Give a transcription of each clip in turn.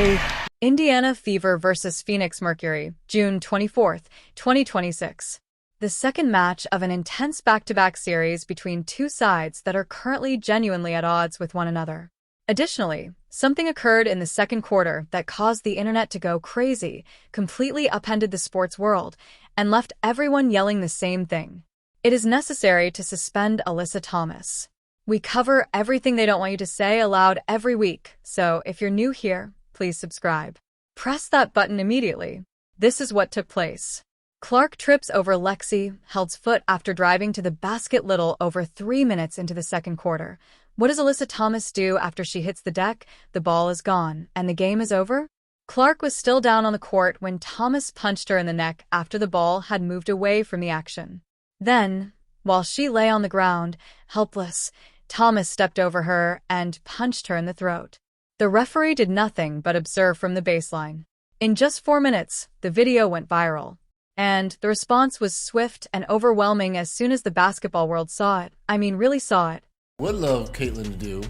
everybody. Indiana Fever versus Phoenix Mercury, June 24th, 2026. The second match of an intense back-to-back series between two sides that are currently genuinely at odds with one another. Additionally, something occurred in the second quarter that caused the internet to go crazy, completely upended the sports world, and left everyone yelling the same thing. It is necessary to suspend Alyssa Thomas. We cover everything they don't want you to say aloud every week, so if you're new here, please subscribe. Press that button immediately. This is what took place. Clark trips over Lexi, Held's foot after driving to the basket little over 3 minutes into the second quarter. What does Alyssa Thomas do after she hits the deck? The ball is gone, and the game is over? Clark was still down on the court when Thomas punched her in the neck after the ball had moved away from the action. Then, while she lay on the ground, helpless, Thomas stepped over her and punched her in the throat. The referee did nothing but observe from the baseline. In just 4 minutes, the video went viral. And the response was swift and overwhelming as soon as the basketball world saw it. I mean, really saw it. What I'd love Caitlin to do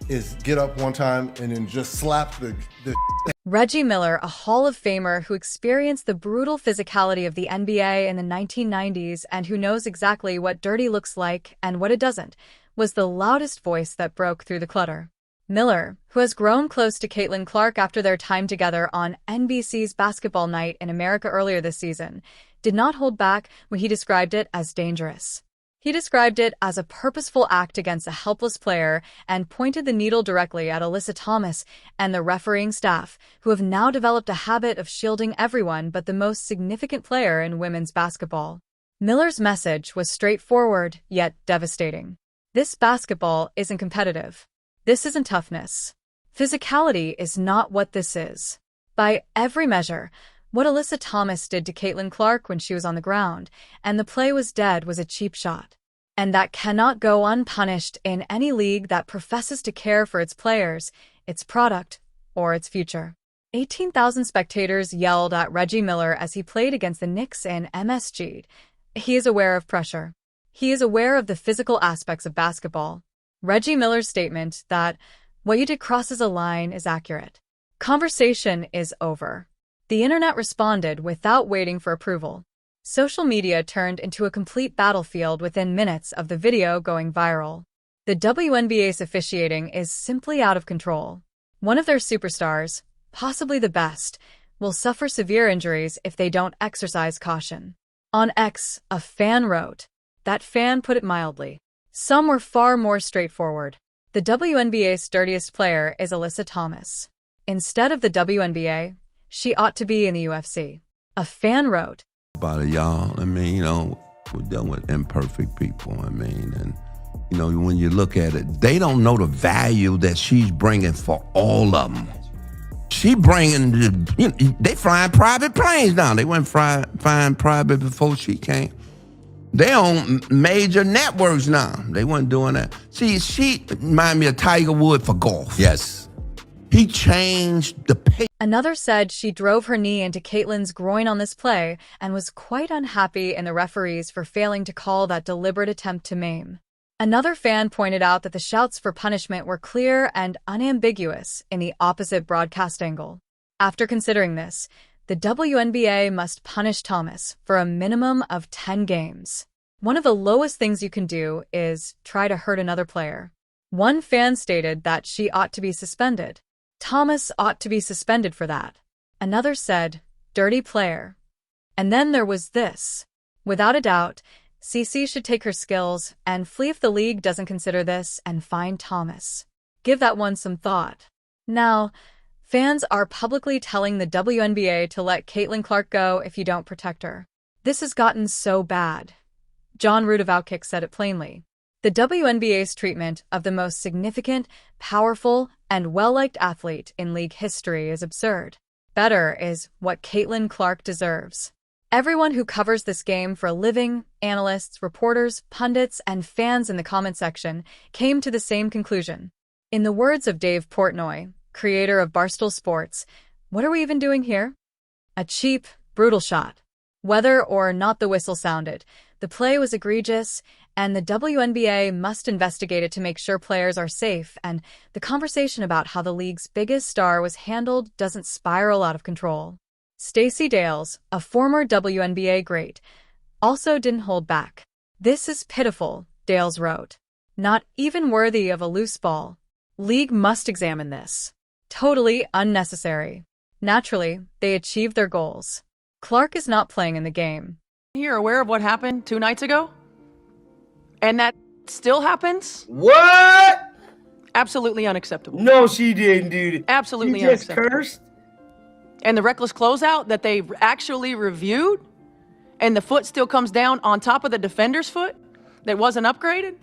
is get up one time and then just slap the Reggie Miller, a Hall of Famer who experienced the brutal physicality of the NBA in the 1990s and who knows exactly what dirty looks like and what it doesn't, was the loudest voice that broke through the clutter. Miller, who has grown close to Caitlin Clark after their time together on NBC's Basketball Night in America earlier this season, did not hold back when he described it as dangerous. He described it as a purposeful act against a helpless player and pointed the needle directly at Alyssa Thomas and the refereeing staff, who have now developed a habit of shielding everyone but the most significant player in women's basketball. Miller's message was straightforward, yet devastating. This basketball isn't competitive. This isn't toughness. Physicality is not what this is. By every measure, what Alyssa Thomas did to Caitlin Clark when she was on the ground and the play was dead was a cheap shot. And that cannot go unpunished in any league that professes to care for its players, its product, or its future. 18,000 spectators yelled at Reggie Miller as he played against the Knicks in MSG. He is aware of pressure. He is aware of the physical aspects of basketball. Reggie Miller's statement that what you did crosses a line is accurate. Conversation is over. The internet responded without waiting for approval. Social media turned into a complete battlefield within minutes of the video going viral. The WNBA's officiating is simply out of control. One of their superstars, possibly the best, will suffer severe injuries if they don't exercise caution. On X, a fan wrote. That fan put it mildly. Some were far more straightforward. The WNBA's dirtiest player is Alyssa Thomas. Instead of the WNBA, she ought to be in the UFC. A fan wrote. About it, y'all. I mean, we're dealing with imperfect people. I mean, and, when you look at it, they don't know the value that she's bringing for all of them. She bringing, they flying private planes now. They went flying private before she came. They on major networks now. They weren't doing that. See, she remind me of Tiger Woods for golf. Yes. He changed the pace. Another said she drove her knee into Caitlin's groin on this play and was quite unhappy in the referees for failing to call that deliberate attempt to maim. Another fan pointed out that the shouts for punishment were clear and unambiguous in the opposite broadcast angle. After considering this, the WNBA must punish Thomas for a minimum of 10 games. One of the lowest things you can do is try to hurt another player. One fan stated that she ought to be suspended. Thomas ought to be suspended for that. Another said, dirty player. And then there was this. Without a doubt, CC should take her skills and flee if the league doesn't consider this and fine Thomas. Give that one some thought. Now, fans are publicly telling the WNBA to let Caitlin Clark go if you don't protect her. This has gotten so bad. John Root of Outkick said it plainly. The WNBA's treatment of the most significant, powerful, and well-liked athlete in league history is absurd. Better is what Caitlin Clark deserves. Everyone who covers this game for a living, analysts, reporters, pundits, and fans in the comment section, came to the same conclusion. In the words of Dave Portnoy, creator of Barstool Sports, what are we even doing here? A cheap, brutal shot. Whether or not the whistle sounded, the play was egregious, and the WNBA must investigate it to make sure players are safe, and the conversation about how the league's biggest star was handled doesn't spiral out of control. Stacey Dales, a former WNBA great, also didn't hold back. "This is pitiful," Dales wrote. "Not even worthy of a loose ball. League must examine this. Totally unnecessary." Naturally, they achieved their goals. Clark is not playing in the game. You're aware of what happened 2 nights ago? And that still happens? What? Absolutely unacceptable. No, she didn't, dude. Absolutely She just unacceptable. cursed? And the reckless closeout that they actually reviewed, and the foot still comes down on top of the defender's foot that wasn't upgraded?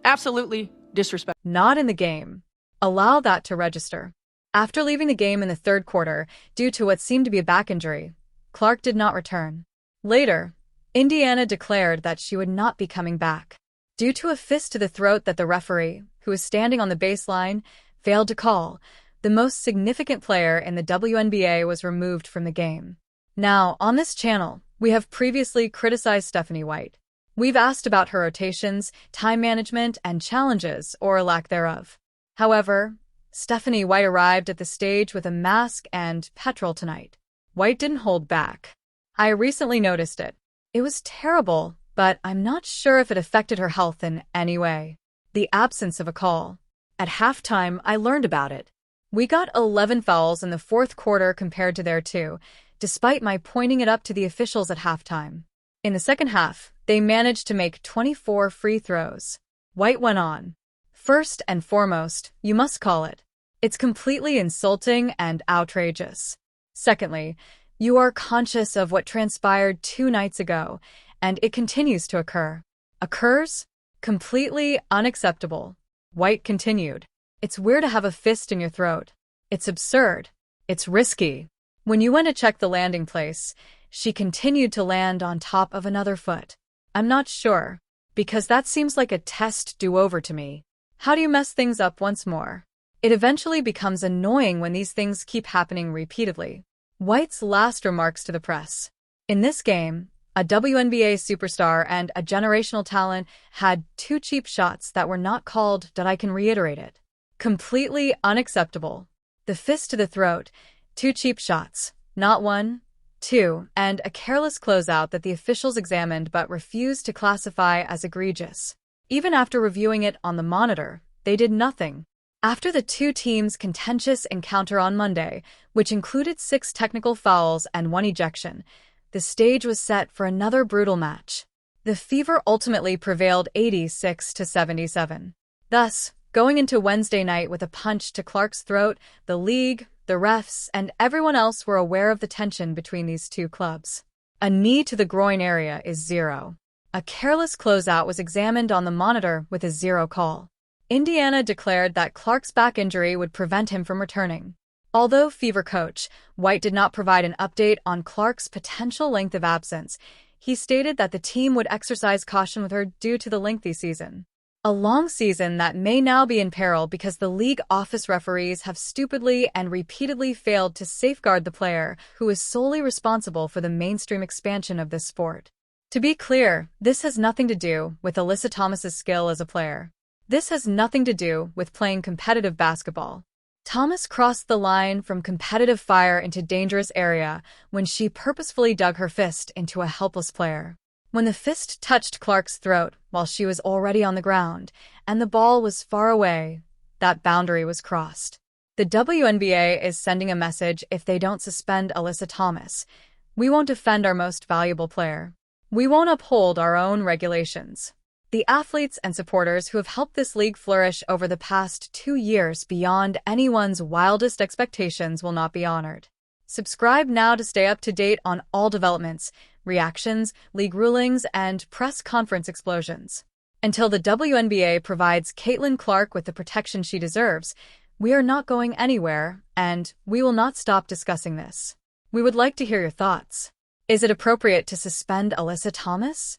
Absolutely disrespectful. Not in the game. Allow that to register. After leaving the game in the third quarter due to what seemed to be a back injury, Clark did not return. Later, Indiana declared that she would not be coming back due to a fist to the throat that the referee, who was standing on the baseline, failed to call. The most significant player in the WNBA was removed from the game. Now, on this channel, we have previously criticized Stephanie White. We've asked about her rotations, time management, and challenges, or lack thereof. However, Stephanie White arrived at the stage with a mask and petrol tonight. White didn't hold back. I recently noticed it. It was terrible, but I'm not sure if it affected her health in any way. The absence of a call. At halftime, I learned about it. We got 11 fouls in the fourth quarter compared to their 2, despite my pointing it up to the officials at halftime. In the second half, they managed to make 24 free throws. White went on. "First and foremost, you must call it. It's completely insulting and outrageous. Secondly, you are conscious of what transpired 2 nights ago, and it continues to occur. Occurs? Completely unacceptable." White continued. "It's weird to have a fist in your throat. It's absurd. It's risky." When you went to check the landing place, she continued to land on top of another foot. "I'm not sure, because that seems like a test do-over to me. How do you mess things up once more?" It eventually becomes annoying when these things keep happening repeatedly. White's last remarks to the press. "In this game, a WNBA superstar and a generational talent had 2 cheap shots that were not called, that I can reiterate it. Completely unacceptable. The fist to the throat, 2 cheap shots, not 1, 2, and a careless closeout that the officials examined but refused to classify as egregious. Even after reviewing it on the monitor, they did nothing." After the 2 teams' contentious encounter on Monday, which included 6 technical fouls and 1 ejection, the stage was set for another brutal match. The Fever ultimately prevailed 86-77. Thus, going into Wednesday night with a punch to Clark's throat, the league, the refs, and everyone else were aware of the tension between these 2 clubs. A knee to the groin area is 0. A careless closeout was examined on the monitor with a 0 call. Indiana declared that Clark's back injury would prevent him from returning. Although Fever coach White did not provide an update on Clark's potential length of absence, he stated that the team would exercise caution with her due to the lengthy season. A long season that may now be in peril because the league office referees have stupidly and repeatedly failed to safeguard the player who is solely responsible for the mainstream expansion of this sport. To be clear, this has nothing to do with Alyssa Thomas's skill as a player. This has nothing to do with playing competitive basketball. Thomas crossed the line from competitive fire into dangerous area when she purposefully dug her fist into a helpless player. When the fist touched Clark's throat while she was already on the ground and the ball was far away, that boundary was crossed. The WNBA is sending a message if they don't suspend Alyssa Thomas. We won't defend our most valuable player. We won't uphold our own regulations. The athletes and supporters who have helped this league flourish over the past 2 years beyond anyone's wildest expectations will not be honored. Subscribe now to stay up to date on all developments, reactions, league rulings, and press conference explosions. Until the WNBA provides Caitlin Clark with the protection she deserves, we are not going anywhere, and we will not stop discussing this. We would like to hear your thoughts. Is it appropriate to suspend Alyssa Thomas?